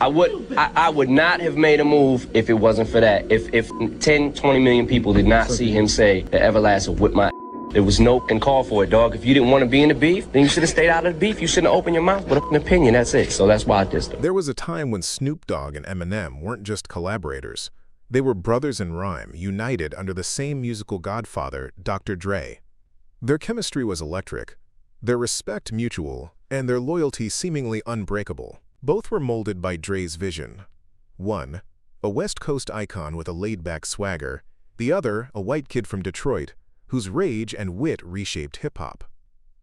I would not have made a move if it wasn't for that. If 10, 20 million people did not see him say the everlasting whip my. There was no call for it, dog. If you didn't want to be in the beef, then you should have stayed out of the beef. You shouldn't have opened your mouth with an opinion. That's it. So that's why I dissed him. There was a time when Snoop Dogg and Eminem weren't just collaborators. They were brothers in rhyme, united under the same musical godfather, Dr. Dre. Their chemistry was electric, their respect mutual, and their loyalty seemingly unbreakable. Both were molded by Dre's vision. One, a West Coast icon with a laid-back swagger. The other, a white kid from Detroit, whose rage and wit reshaped hip-hop.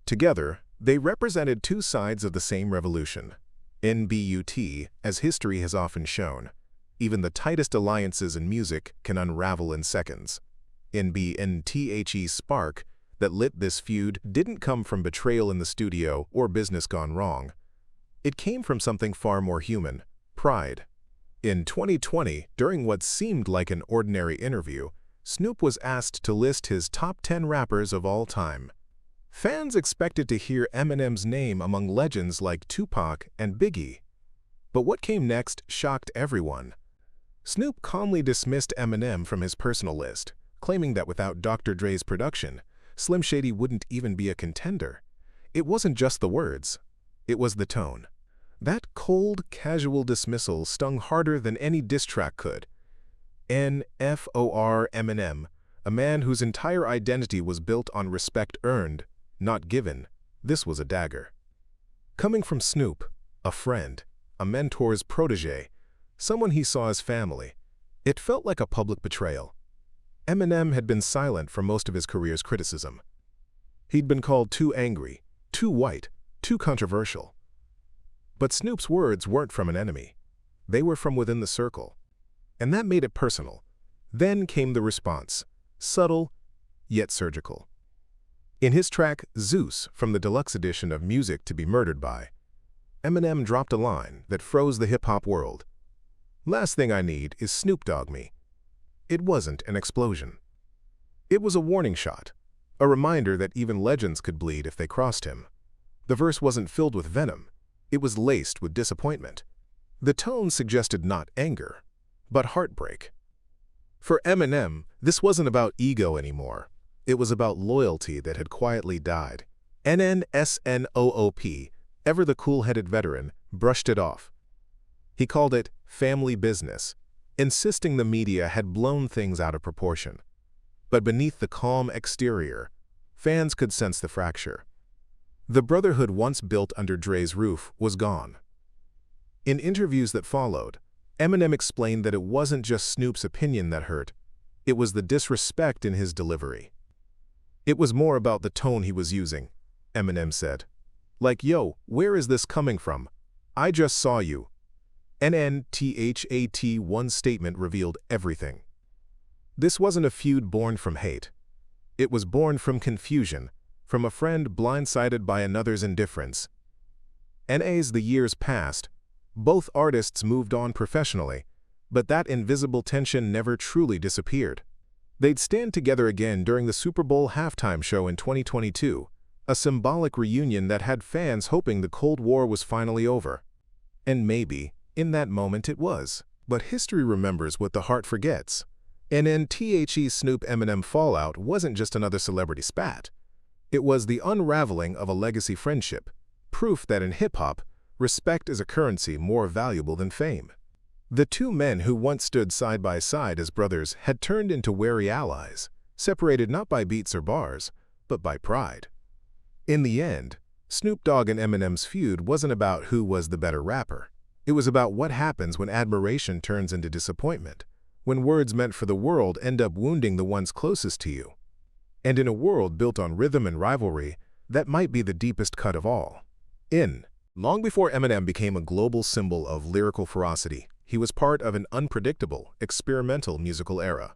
Together, they represented two sides of the same revolution. NBUT, as history has often shown. Even the tightest alliances in music can unravel in seconds. NBNTHE's spark that lit this feud didn't come from betrayal in the studio or business gone wrong. It came from something far more human, pride. In 2020, during what seemed like an ordinary interview, Snoop was asked to list his top 10 rappers of all time. Fans expected to hear Eminem's name among legends like Tupac and Biggie. But what came next shocked everyone. Snoop calmly dismissed Eminem from his personal list, claiming that without Dr. Dre's production, Slim Shady wouldn't even be a contender. It wasn't just the words, it was the tone. That cold, casual dismissal stung harder than any diss track could. NFOR Eminem, a man whose entire identity was built on respect earned, not given. This was a dagger. Coming from Snoop, a friend, a mentor's protege, someone he saw as family, it felt like a public betrayal. Eminem had been silent for most of his career's criticism. He'd been called too angry, too white, too controversial. But Snoop's words weren't from an enemy. They were from within the circle. And that made it personal. Then came the response, subtle, yet surgical. In his track, Zeus, from the deluxe edition of Music to Be Murdered By, Eminem dropped a line that froze the hip-hop world. "Last thing I need is Snoop Dogg me." It wasn't an explosion. It was a warning shot, a reminder that even legends could bleed if they crossed him. The verse wasn't filled with venom. It was laced with disappointment. The tone suggested not anger, but heartbreak. For Eminem, this wasn't about ego anymore. It was about loyalty that had quietly died. NNSNOOP, ever the cool-headed veteran, brushed it off. He called it family business, insisting the media had blown things out of proportion. But beneath the calm exterior, fans could sense the fracture. The brotherhood once built under Dre's roof was gone. In interviews that followed, Eminem explained that it wasn't just Snoop's opinion that hurt, it was the disrespect in his delivery. It was more about the tone he was using, Eminem said. Like, yo, where is this coming from? I just saw you. NNTHAT, one statement revealed everything. This wasn't a feud born from hate. It was born from confusion, from a friend blindsided by another's indifference. As the years passed, both artists moved on professionally, but that invisible tension never truly disappeared. They'd stand together again during the Super Bowl halftime show in 2022, a symbolic reunion that had fans hoping the Cold War was finally over. And maybe, in that moment it was. But history remembers what the heart forgets. NNTHE Snoop Eminem fallout wasn't just another celebrity spat. It was the unraveling of a legacy friendship, proof that in hip-hop, respect is a currency more valuable than fame. The two men who once stood side by side as brothers had turned into wary allies, separated not by beats or bars, but by pride. In the end, Snoop Dogg and Eminem's feud wasn't about who was the better rapper. It was about what happens when admiration turns into disappointment, when words meant for the world end up wounding the ones closest to you. And in a world built on rhythm and rivalry, that might be the deepest cut of all. Long before Eminem became a global symbol of lyrical ferocity, he was part of an unpredictable, experimental musical era,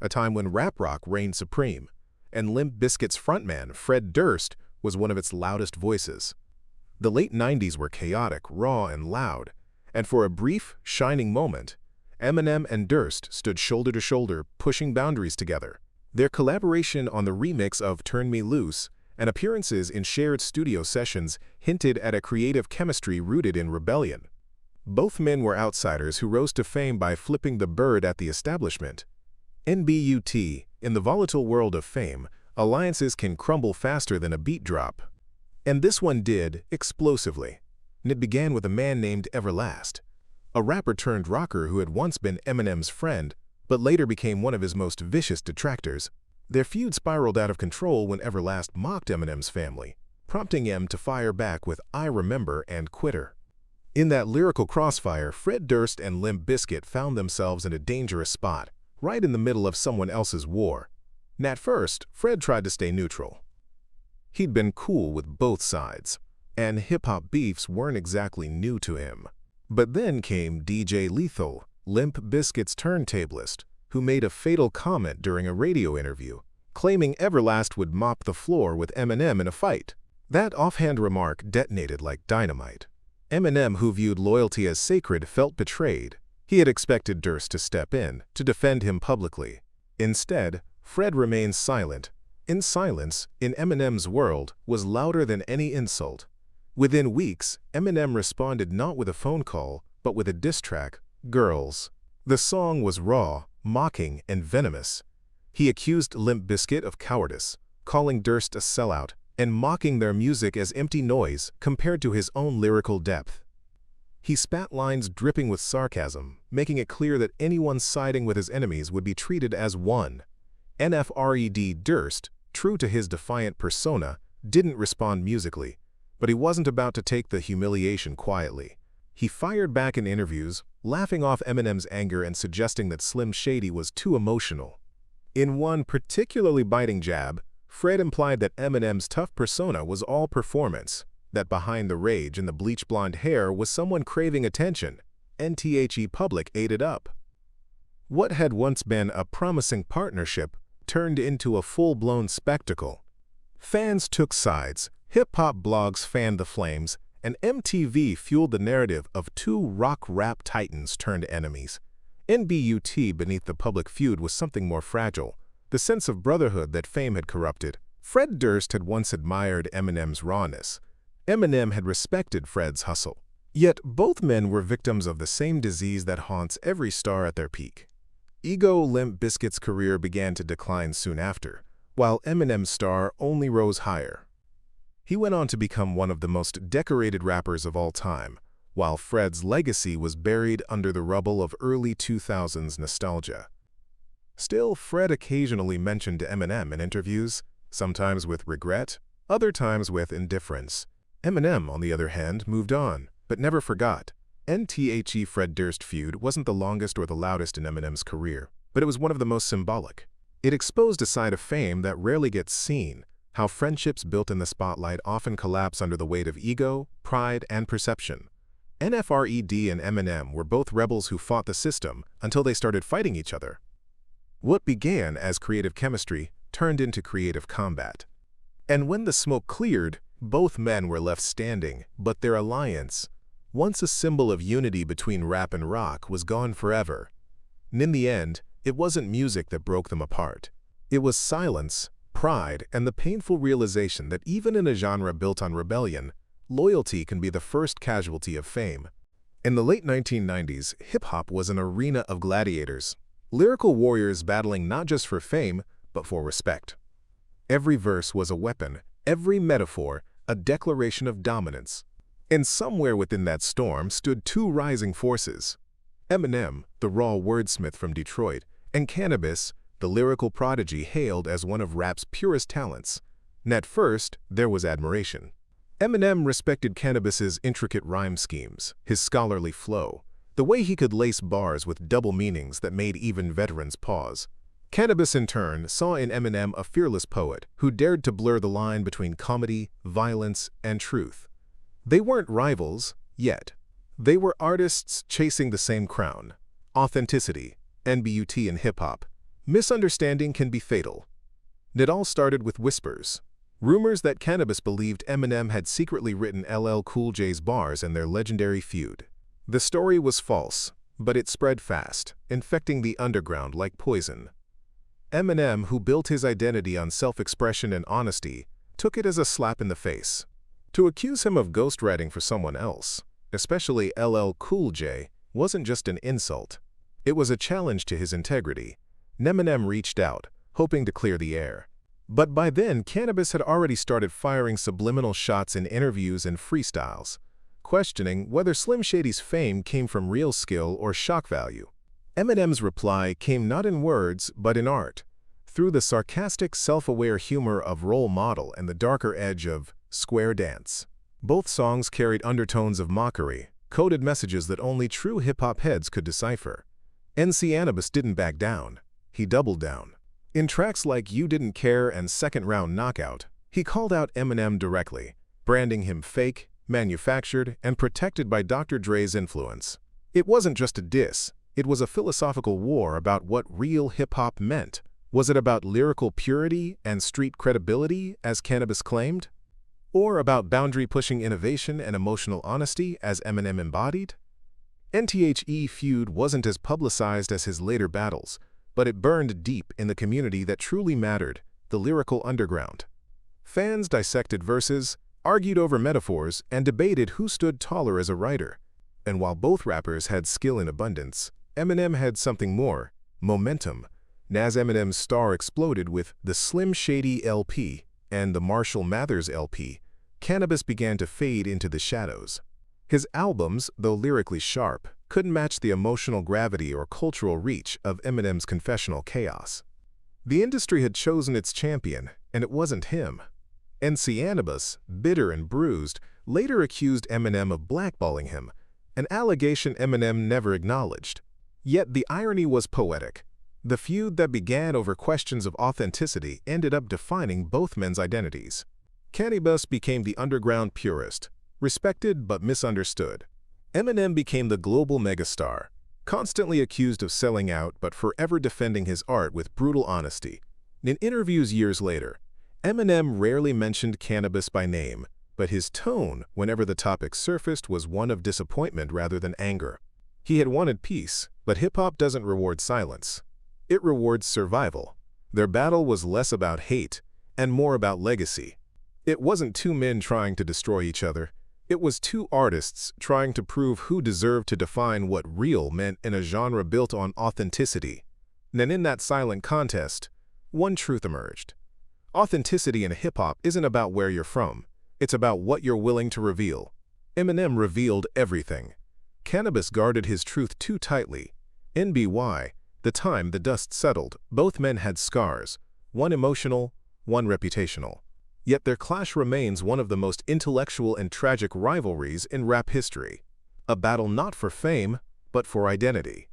a time when rap rock reigned supreme, and Limp Bizkit's frontman, Fred Durst, was one of its loudest voices. The late 90s were chaotic, raw, and loud, and for a brief, shining moment, Eminem and Durst stood shoulder to shoulder, pushing boundaries together. Their collaboration on the remix of Turn Me Loose and appearances in shared studio sessions hinted at a creative chemistry rooted in rebellion. Both men were outsiders who rose to fame by flipping the bird at the establishment. NBUT, in the volatile world of fame, alliances can crumble faster than a beat drop. And this one did, explosively. And it began with a man named Everlast, a rapper-turned-rocker who had once been Eminem's friend, but later became one of his most vicious detractors. Their feud spiraled out of control when Everlast mocked Eminem's family, prompting M to fire back with "I Remember" and "Quitter." In that lyrical crossfire, Fred Durst and Limp Bizkit found themselves in a dangerous spot, right in the middle of someone else's war. And at first, Fred tried to stay neutral. He'd been cool with both sides, and hip-hop beefs weren't exactly new to him. But then came DJ Lethal, Limp Bizkit's turntablist, who made a fatal comment during a radio interview, claiming Everlast would mop the floor with Eminem in a fight. That offhand remark detonated like dynamite. Eminem, who viewed loyalty as sacred, felt betrayed. He had expected Durst to step in, to defend him publicly. Instead, Fred remained silent. In silence, in Eminem's world, was louder than any insult. Within weeks, Eminem responded not with a phone call, but with a diss track, "Girls." The song was raw, mocking, and venomous. He accused Limp Bizkit of cowardice, calling Durst a sellout, and mocking their music as empty noise compared to his own lyrical depth. He spat lines dripping with sarcasm, making it clear that anyone siding with his enemies would be treated as one. Fred Durst, true to his defiant persona, didn't respond musically, but he wasn't about to take the humiliation quietly. He fired back in interviews, laughing off Eminem's anger and suggesting that Slim Shady was too emotional. In one particularly biting jab, Fred implied that Eminem's tough persona was all performance, that behind the rage and the bleach blonde hair was someone craving attention. NTHE Public ate it up. What had once been a promising partnership turned into a full-blown spectacle. Fans took sides, hip-hop blogs fanned the flames, and MTV fueled the narrative of two rock-rap titans turned enemies. NBUT beneath the public feud was something more fragile, the sense of brotherhood that fame had corrupted. Fred Durst had once admired Eminem's rawness. Eminem had respected Fred's hustle. Yet both men were victims of the same disease that haunts every star at their peak. Ego. Limp Bizkit's career began to decline soon after, while Eminem's star only rose higher. He went on to become one of the most decorated rappers of all time, while Fred's legacy was buried under the rubble of early 2000s nostalgia. Still, Fred occasionally mentioned Eminem in interviews, sometimes with regret, other times with indifference. Eminem, on the other hand, moved on, but never forgot. NTHE Fred Durst feud wasn't the longest or the loudest in Eminem's career, but it was one of the most symbolic. It exposed a side of fame that rarely gets seen, how friendships built in the spotlight often collapse under the weight of ego, pride, and perception. Fred and Eminem were both rebels who fought the system until they started fighting each other. What began as creative chemistry turned into creative combat. And when the smoke cleared, both men were left standing, but their alliance, once a symbol of unity between rap and rock, was gone forever. And in the end, it wasn't music that broke them apart. It was silence, pride, and the painful realization that even in a genre built on rebellion, loyalty can be the first casualty of fame. In the late 1990s, hip-hop was an arena of gladiators, lyrical warriors battling not just for fame, but for respect. Every verse was a weapon, every metaphor a declaration of dominance. And somewhere within that storm stood two rising forces. Eminem, the raw wordsmith from Detroit, and Cannabis, the lyrical prodigy hailed as one of rap's purest talents. And at first, there was admiration. Eminem respected Cannabis's intricate rhyme schemes, his scholarly flow, the way he could lace bars with double meanings that made even veterans pause. Cannabis, in turn, saw in Eminem a fearless poet who dared to blur the line between comedy, violence, and truth. They weren't rivals, yet. They were artists chasing the same crown. Authenticity, NBUT in hip-hop. Misunderstanding can be fatal. It all started with whispers. Rumors that Cannabis believed Eminem had secretly written LL Cool J's bars in their legendary feud. The story was false, but it spread fast, infecting the underground like poison. Eminem, who built his identity on self-expression and honesty, took it as a slap in the face. To accuse him of ghostwriting for someone else, especially LL Cool J, wasn't just an insult. It was a challenge to his integrity. Eminem reached out, hoping to clear the air. But by then, Cannabis had already started firing subliminal shots in interviews and freestyles, questioning whether Slim Shady's fame came from real skill or shock value. Eminem's reply came not in words, but in art, through the sarcastic, self-aware humor of Role Model and the darker edge of Square Dance. Both songs carried undertones of mockery, coded messages that only true hip-hop heads could decipher. Cannabis didn't back down. He doubled down. In tracks like You Didn't Care and Second Round Knockout, he called out Eminem directly, branding him fake, manufactured, and protected by Dr. Dre's influence. It wasn't just a diss, it was a philosophical war about what real hip-hop meant. Was it about lyrical purity and street credibility, as Cannabis claimed? Or about boundary-pushing innovation and emotional honesty, as Eminem embodied? NTHE feud wasn't as publicized as his later battles, but it burned deep in the community that truly mattered, the lyrical underground. Fans dissected verses, argued over metaphors, and debated who stood taller as a writer. And while both rappers had skill in abundance, Eminem had something more: momentum. As Eminem's star exploded with the Slim Shady LP and the Marshall Mathers LP, Cannabis began to fade into the shadows. His albums, though lyrically sharp, couldn't match the emotional gravity or cultural reach of Eminem's confessional chaos. The industry had chosen its champion, and it wasn't him. Cannabis, bitter and bruised, later accused Eminem of blackballing him, an allegation Eminem never acknowledged. Yet the irony was poetic. The feud that began over questions of authenticity ended up defining both men's identities. Cannabis became the underground purist, respected but misunderstood. Eminem became the global megastar, constantly accused of selling out but forever defending his art with brutal honesty. In interviews years later, Eminem rarely mentioned Cannabis by name, but his tone whenever the topic surfaced was one of disappointment rather than anger. He had wanted peace, but hip-hop doesn't reward silence. It rewards survival. Their battle was less about hate and more about legacy. It wasn't two men trying to destroy each other. It was two artists trying to prove who deserved to define what real meant in a genre built on authenticity. And in that silent contest, one truth emerged. Authenticity in hip-hop isn't about where you're from. It's about what you're willing to reveal. Eminem revealed everything. Cannabis guarded his truth too tightly. NBY, the time the dust settled, both men had scars, one emotional, one reputational. Yet their clash remains one of the most intellectual and tragic rivalries in rap history. A battle not for fame, but for identity.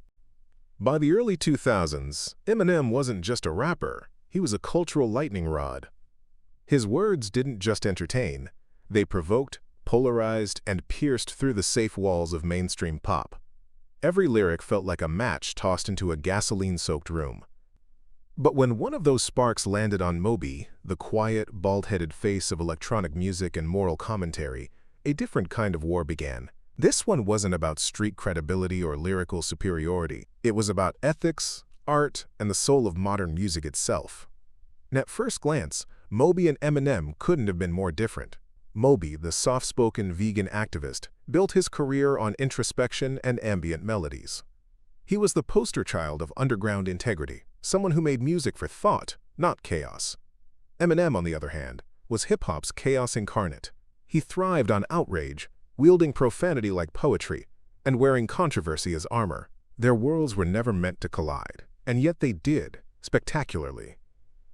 By the early 2000s, Eminem wasn't just a rapper, he was a cultural lightning rod. His words didn't just entertain, they provoked, polarized, and pierced through the safe walls of mainstream pop. Every lyric felt like a match tossed into a gasoline-soaked room. But when one of those sparks landed on Moby, the quiet, bald-headed face of electronic music and moral commentary, a different kind of war began. This one wasn't about street credibility or lyrical superiority. It was about ethics, art, and the soul of modern music itself. And at first glance, Moby and Eminem couldn't have been more different. Moby, the soft-spoken vegan activist, built his career on introspection and ambient melodies. He was the poster child of underground integrity, someone who made music for thought, not chaos. Eminem, on the other hand, was hip-hop's chaos incarnate. He thrived on outrage, wielding profanity like poetry, and wearing controversy as armor. Their worlds were never meant to collide, and yet they did, spectacularly.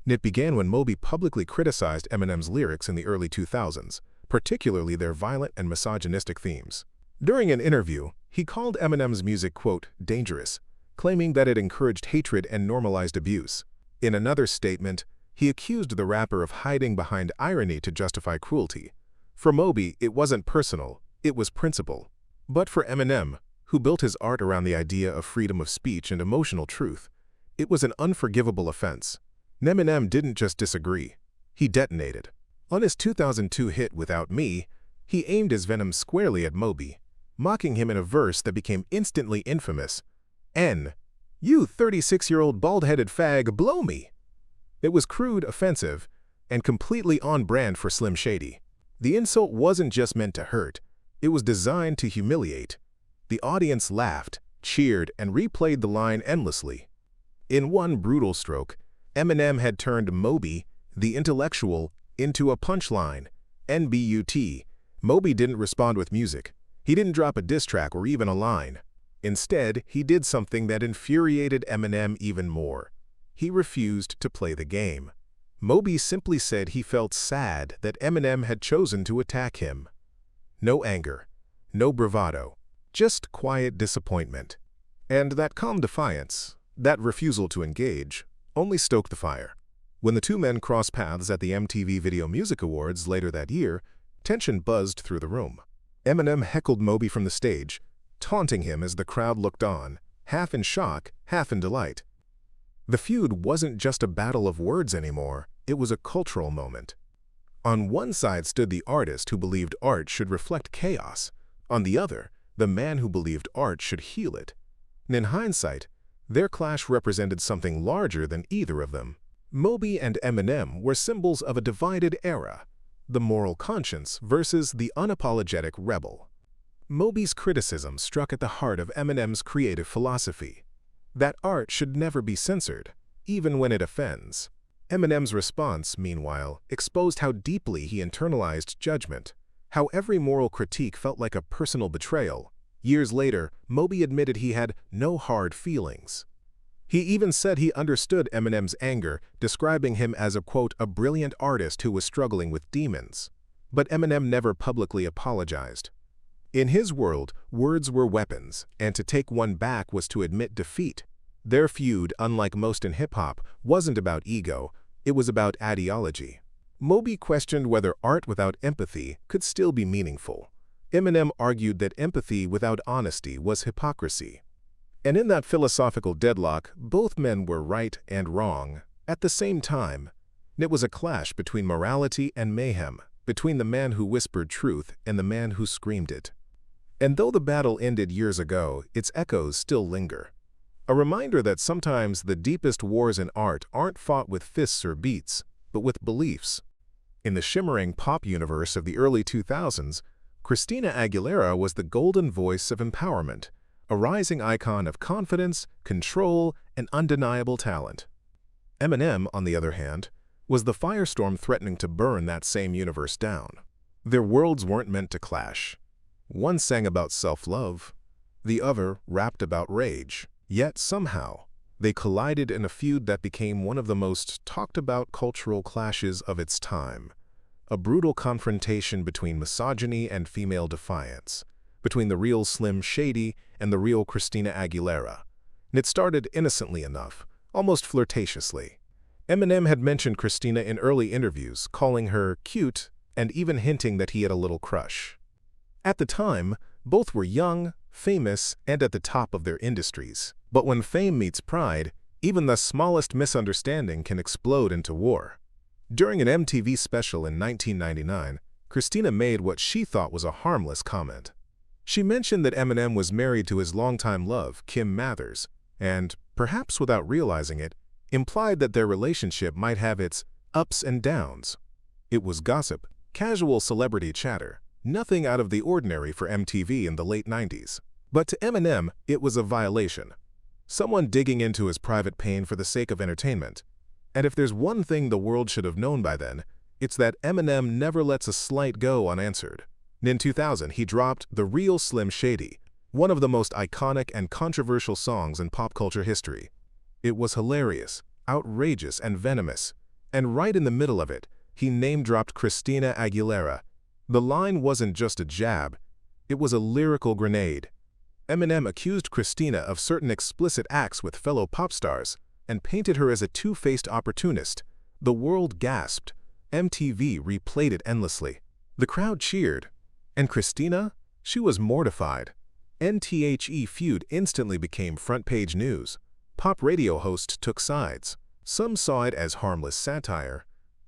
It began when Moby publicly criticized Eminem's lyrics in the early 2000s, particularly their violent and misogynistic themes. During an interview, he called Eminem's music, quote, dangerous, claiming that it encouraged hatred and normalized abuse. In another statement, he accused the rapper of hiding behind irony to justify cruelty. For Moby, it wasn't personal, it was principle. But for Eminem, who built his art around the idea of freedom of speech and emotional truth, it was an unforgivable offense. Eminem didn't just disagree, he detonated. On his 2002 hit Without Me, he aimed his venom squarely at Moby, mocking him in a verse that became instantly infamous. You 36-year-old bald-headed fag, blow me. It was crude, offensive, and completely on brand for Slim Shady. The insult wasn't just meant to hurt, It was designed to humiliate. The audience laughed, cheered, and replayed the line endlessly. In one brutal stroke, Eminem had turned Moby, the intellectual, into a punchline. NBUT. Moby didn't respond with music. He didn't drop a diss track or even a line. Instead, he did something that infuriated Eminem even more. He refused to play the game. Moby simply said he felt sad that Eminem had chosen to attack him. No anger, no bravado, just quiet disappointment. And that calm defiance, that refusal to engage, only stoked the fire. When the two men crossed paths at the MTV Video Music Awards later that year, tension buzzed through the room. Eminem heckled Moby from the stage, taunting him as the crowd looked on, half in shock, half in delight. The feud wasn't just a battle of words anymore, it was a cultural moment. On one side stood the artist who believed art should reflect chaos. On the other, the man who believed art should heal it. And in hindsight, their clash represented something larger than either of them. Moby and Eminem were symbols of a divided era, the moral conscience versus the unapologetic rebel. Moby's criticism struck at the heart of Eminem's creative philosophy, that art should never be censored, even when it offends. Eminem's response, meanwhile, exposed how deeply he internalized judgment, how every moral critique felt like a personal betrayal. Years later, Moby admitted he had no hard feelings. He even said he understood Eminem's anger, describing him as a brilliant artist who was struggling with demons. But Eminem never publicly apologized. In his world, words were weapons, and to take one back was to admit defeat. Their feud, unlike most in hip-hop, wasn't about ego, it was about ideology. Moby questioned whether art without empathy could still be meaningful. Eminem argued that empathy without honesty was hypocrisy. And in that philosophical deadlock, both men were right and wrong at the same time. It was a clash between morality and mayhem, between the man who whispered truth and the man who screamed it. And though the battle ended years ago, its echoes still linger. A reminder that sometimes the deepest wars in art aren't fought with fists or beats, but with beliefs. In the shimmering pop universe of the early 2000s, Christina Aguilera was the golden voice of empowerment, a rising icon of confidence, control, and undeniable talent. Eminem, on the other hand, was the firestorm threatening to burn that same universe down. Their worlds weren't meant to clash. One sang about self-love, the other rapped about rage. Yet somehow, they collided in a feud that became one of the most talked-about cultural clashes of its time. A brutal confrontation between misogyny and female defiance, between the real Slim Shady and the real Christina Aguilera. And it started innocently enough, almost flirtatiously. Eminem had mentioned Christina in early interviews, calling her cute and even hinting that he had a little crush. At the time, both were young, famous, and at the top of their industries. But when fame meets pride, even the smallest misunderstanding can explode into war. During an MTV special in 1999, Christina made what she thought was a harmless comment. She mentioned that Eminem was married to his longtime love, Kim Mathers, and, perhaps without realizing it, implied that their relationship might have its ups and downs. It was gossip, casual celebrity chatter, nothing out of the ordinary for MTV in the late 90s. But to Eminem, it was a violation. Someone digging into his private pain for the sake of entertainment. And if there's one thing the world should have known by then, it's that Eminem never lets a slight go unanswered. In 2000, he dropped The Real Slim Shady, one of the most iconic and controversial songs in pop culture history. It was hilarious, outrageous, and venomous. And right in the middle of it, he name-dropped Christina Aguilera. The line wasn't just a jab, it was a lyrical grenade. Eminem accused Christina of certain explicit acts with fellow pop stars and painted her as a two-faced opportunist. The world gasped. MTV replayed it endlessly. The crowd cheered. And Christina? She was mortified. NTHE feud instantly became front-page news. Pop radio hosts took sides. Some saw it as harmless satire.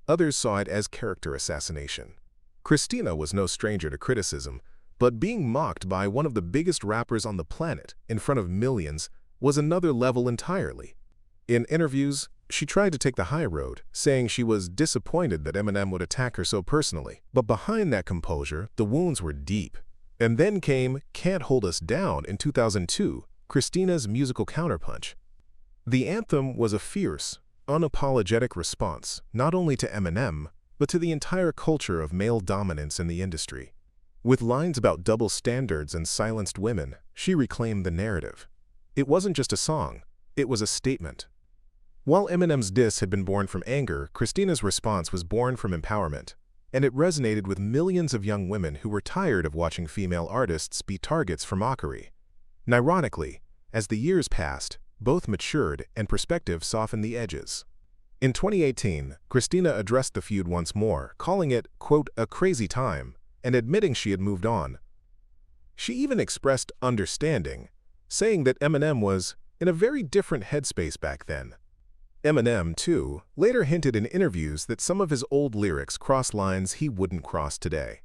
Others saw it as character assassination. Christina was no stranger to criticism, but being mocked by one of the biggest rappers on the planet in front of millions was another level entirely. In interviews, she tried to take the high road, saying she was disappointed that Eminem would attack her so personally. But behind that composure, the wounds were deep. And then came Can't Hold Us Down in 2002, Christina's musical counterpunch. The anthem was a fierce, unapologetic response not only to Eminem, but to the entire culture of male dominance in the industry. With lines about double standards and silenced women, she reclaimed the narrative. It wasn't just a song, it was a statement. While Eminem's diss had been born from anger, Christina's response was born from empowerment, and it resonated with millions of young women who were tired of watching female artists be targets for mockery. And ironically, as the years passed, both matured and perspective softened the edges. In 2018, Christina addressed the feud once more, calling it, quote, a crazy time, and admitting she had moved on. She even expressed understanding, saying that Eminem was in a very different headspace back then. Eminem, too, later hinted in interviews that some of his old lyrics crossed lines he wouldn't cross today.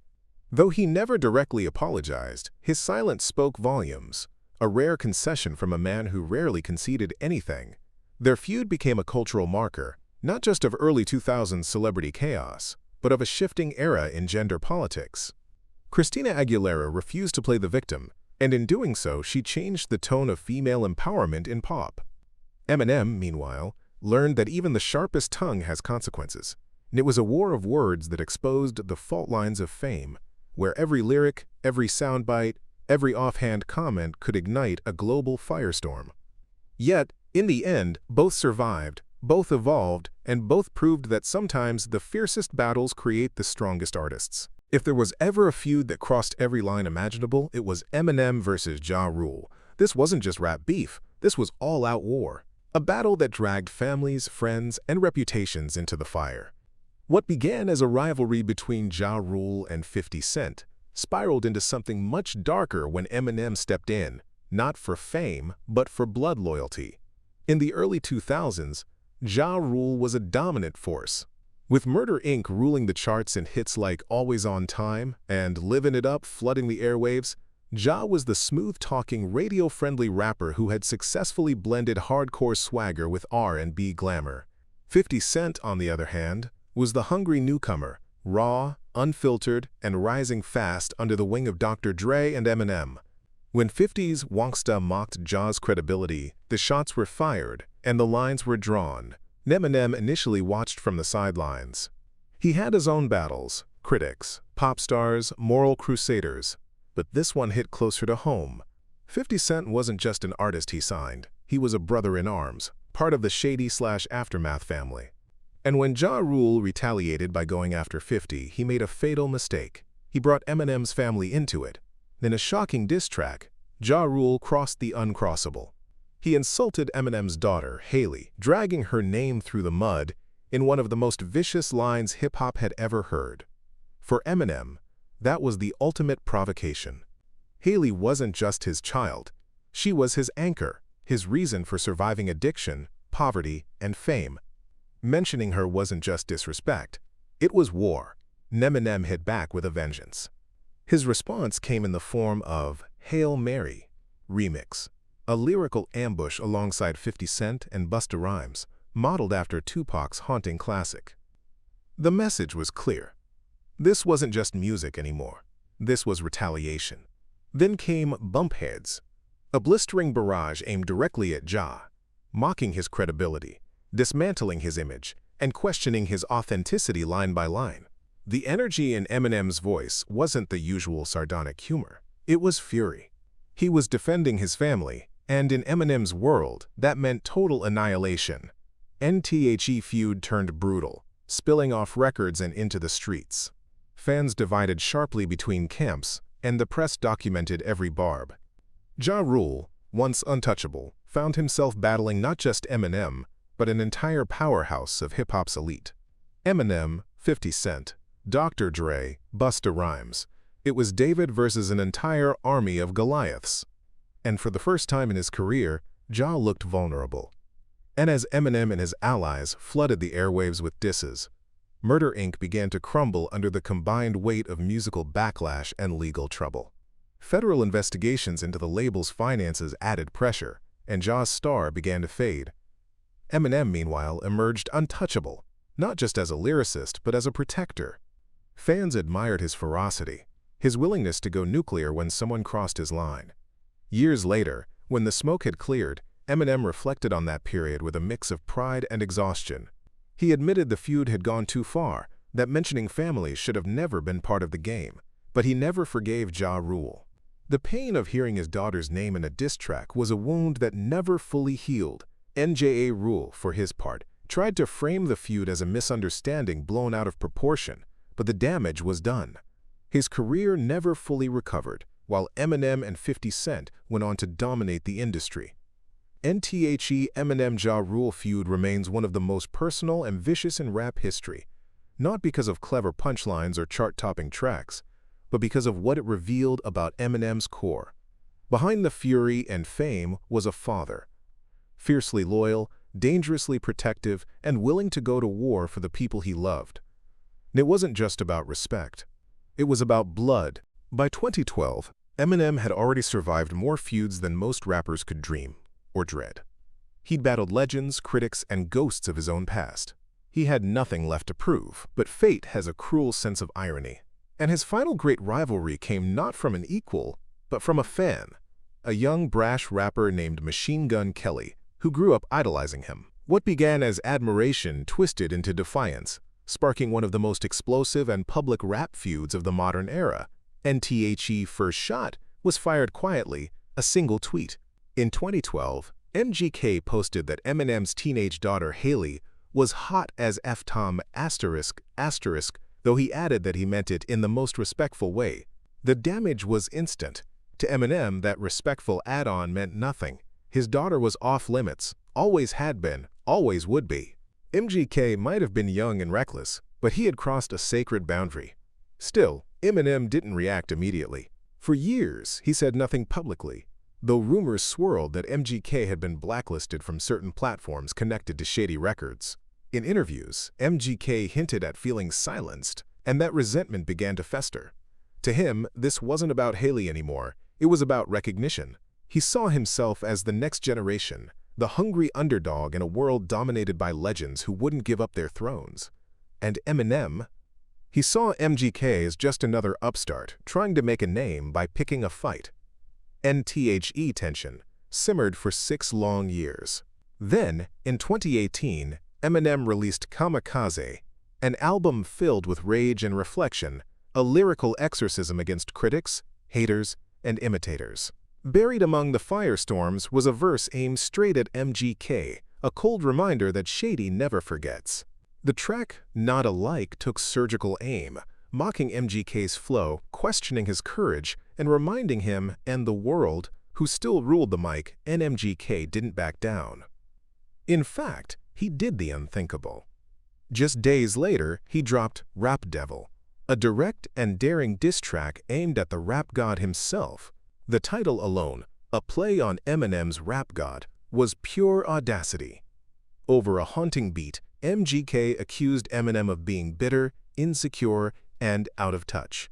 Though he never directly apologized, his silence spoke volumes, a rare concession from a man who rarely conceded anything. Their feud became a cultural marker, not just of early 2000s celebrity chaos, but of a shifting era in gender politics. Christina Aguilera refused to play the victim, and in doing so, she changed the tone of female empowerment in pop. Eminem, meanwhile, learned that even the sharpest tongue has consequences, and it was a war of words that exposed the fault lines of fame, where every lyric, every soundbite, every offhand comment could ignite a global firestorm. Yet, in the end, both survived, both evolved, and both proved that sometimes the fiercest battles create the strongest artists. If there was ever a feud that crossed every line imaginable, it was Eminem versus Ja Rule. This wasn't just rap beef, this was all-out war. A battle that dragged families, friends, and reputations into the fire. What began as a rivalry between Ja Rule and 50 Cent spiraled into something much darker when Eminem stepped in, not for fame, but for blood loyalty. In the early 2000s, Ja Rule was a dominant force. With Murder Inc. ruling the charts in hits like Always on Time and Livin' It Up flooding the airwaves, Ja was the smooth-talking, radio-friendly rapper who had successfully blended hardcore swagger with R&B glamour. 50 Cent, on the other hand, was the hungry newcomer, raw, unfiltered, and rising fast under the wing of Dr. Dre and Eminem. When 50's Wonksta mocked Ja's credibility, the shots were fired and the lines were drawn. Eminem initially watched from the sidelines. He had his own battles, critics, pop stars, moral crusaders. But this one hit closer to home. 50 Cent wasn't just an artist he signed. He was a brother in arms, part of the Shady/Aftermath family. And when Ja Rule retaliated by going after 50, he made a fatal mistake. He brought Eminem's family into it. In a shocking diss track, Ja Rule crossed the uncrossable. He insulted Eminem's daughter, Haley, dragging her name through the mud in one of the most vicious lines hip-hop had ever heard. For Eminem, that was the ultimate provocation. Haley wasn't just his child. She was his anchor, his reason for surviving addiction, poverty, and fame. Mentioning her wasn't just disrespect. It was war. Eminem hit back with a vengeance. His response came in the form of Hail Mary remix, a lyrical ambush alongside 50 Cent and Busta Rhymes, modeled after Tupac's haunting classic. The message was clear. This wasn't just music anymore. This was retaliation. Then came Bumpheads, a blistering barrage aimed directly at Ja, mocking his credibility, dismantling his image, and questioning his authenticity line by line. The energy in Eminem's voice wasn't the usual sardonic humor. It was fury. He was defending his family, and in Eminem's world, that meant total annihilation. NTHE feud turned brutal, spilling off records and into the streets. Fans divided sharply between camps, and the press documented every barb. Ja Rule, once untouchable, found himself battling not just Eminem, but an entire powerhouse of hip-hop's elite. Eminem, 50 Cent, Dr. Dre, Busta Rhymes. It was David versus an entire army of Goliaths. And for the first time in his career, Ja looked vulnerable. And as Eminem and his allies flooded the airwaves with disses, Murder Inc. began to crumble under the combined weight of musical backlash and legal trouble. Federal investigations into the label's finances added pressure, and Ja's star began to fade. Eminem, meanwhile, emerged untouchable, not just as a lyricist, but as a protector. Fans admired his ferocity, his willingness to go nuclear when someone crossed his line. Years later, when the smoke had cleared, Eminem reflected on that period with a mix of pride and exhaustion. He admitted the feud had gone too far, that mentioning families should have never been part of the game, but he never forgave Ja Rule. The pain of hearing his daughter's name in a diss track was a wound that never fully healed. NJA Rule, for his part, tried to frame the feud as a misunderstanding blown out of proportion, but the damage was done. His career never fully recovered, while Eminem and 50 Cent went on to dominate the industry. NTHE Eminem-Ja Rule feud remains one of the most personal and vicious in rap history, not because of clever punchlines or chart-topping tracks, but because of what it revealed about Eminem's core. Behind the fury and fame was a father, fiercely loyal, dangerously protective, and willing to go to war for the people he loved. And it wasn't just about respect. It was about blood. By 2012, Eminem had already survived more feuds than most rappers could dream or dread. He'd battled legends, critics, and ghosts of his own past. He had nothing left to prove, but fate has a cruel sense of irony. And his final great rivalry came not from an equal, but from a fan, a young, brash rapper named Machine Gun Kelly, who grew up idolizing him. What began as admiration twisted into defiance, sparking one of the most explosive and public rap feuds of the modern era. NTHE First Shot was fired quietly, a single tweet. In 2012, MGK posted that Eminem's teenage daughter Haley was hot as F-Tom***, though he added that he meant it in the most respectful way. The damage was instant. To Eminem, that respectful add-on meant nothing. His daughter was off limits, always had been, always would be. MGK might have been young and reckless, but he had crossed a sacred boundary. Still, Eminem didn't react immediately. For years, he said nothing publicly, though rumors swirled that MGK had been blacklisted from certain platforms connected to shady records. In interviews, MGK hinted at feeling silenced, and that resentment began to fester. To him, this wasn't about Haley anymore, it was about recognition. He saw himself as the next generation, the hungry underdog in a world dominated by legends who wouldn't give up their thrones. And Eminem? He saw MGK as just another upstart trying to make a name by picking a fight. NTHE tension simmered for 6 long years. Then, in 2018, Eminem released Kamikaze, an album filled with rage and reflection, a lyrical exorcism against critics, haters, and imitators. Buried among the firestorms was a verse aimed straight at MGK, a cold reminder that Shady never forgets. The track, Not Alike, took surgical aim, mocking MGK's flow, questioning his courage, and reminding him and the world, who still ruled the mic, and MGK didn't back down. In fact, he did the unthinkable. Just days later, he dropped Rap Devil, a direct and daring diss track aimed at the rap god himself. The title alone, a play on Eminem's rap god, was pure audacity. Over a haunting beat, MGK accused Eminem of being bitter, insecure, and out of touch.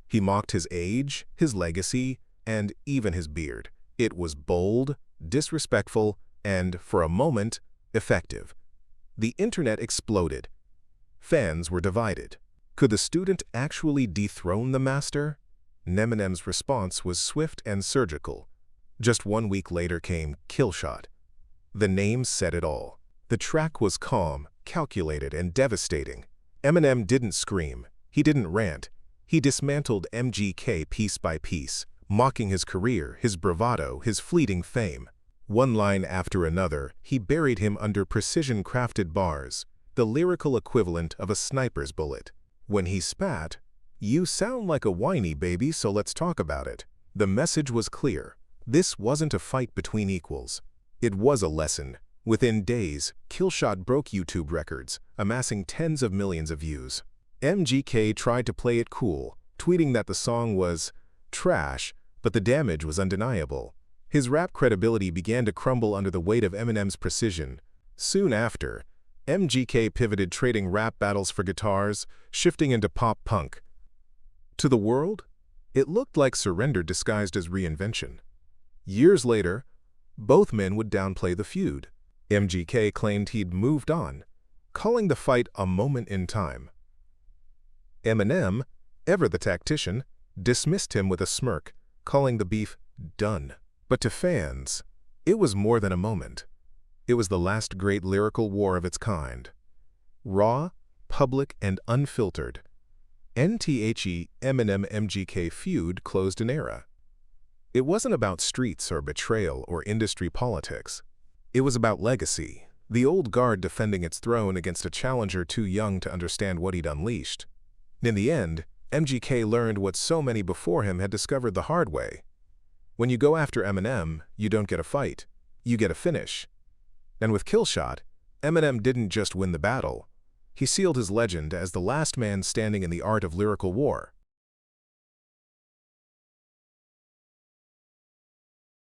He mocked his age, his legacy, and even his beard. It was bold, disrespectful, and, for a moment, effective. The internet exploded. Fans were divided. Could the student actually dethrone the master? Eminem's response was swift and surgical. Just 1 week later came Killshot. The name said it all. The track was calm, calculated, and devastating. Eminem didn't scream. He didn't rant. He dismantled MGK piece by piece, mocking his career, his bravado, his fleeting fame. One line after another, he buried him under precision-crafted bars, the lyrical equivalent of a sniper's bullet. When he spat, "You sound like a whiny baby, so let's talk about it." The message was clear. This wasn't a fight between equals. It was a lesson. Within days, Killshot broke YouTube records, amassing tens of millions of views. MGK tried to play it cool, tweeting that the song was trash, but the damage was undeniable. His rap credibility began to crumble under the weight of Eminem's precision. Soon after, MGK pivoted, trading rap battles for guitars, shifting into pop-punk. To the world, it looked like surrender disguised as reinvention. Years later, both men would downplay the feud. MGK claimed he'd moved on, calling the fight a moment in time. Eminem, ever the tactician, dismissed him with a smirk, calling the beef done. But to fans, it was more than a moment. It was the last great lyrical war of its kind. Raw, public, and unfiltered, NTHE Eminem MGK feud closed an era. It wasn't about streets or betrayal or industry politics. It was about legacy, the old guard defending its throne against a challenger too young to understand what he'd unleashed. In the end, MGK learned what so many before him had discovered the hard way. When you go after Eminem, you don't get a fight, you get a finish. And with Killshot, Eminem didn't just win the battle. He sealed his legend as the last man standing in the art of lyrical war.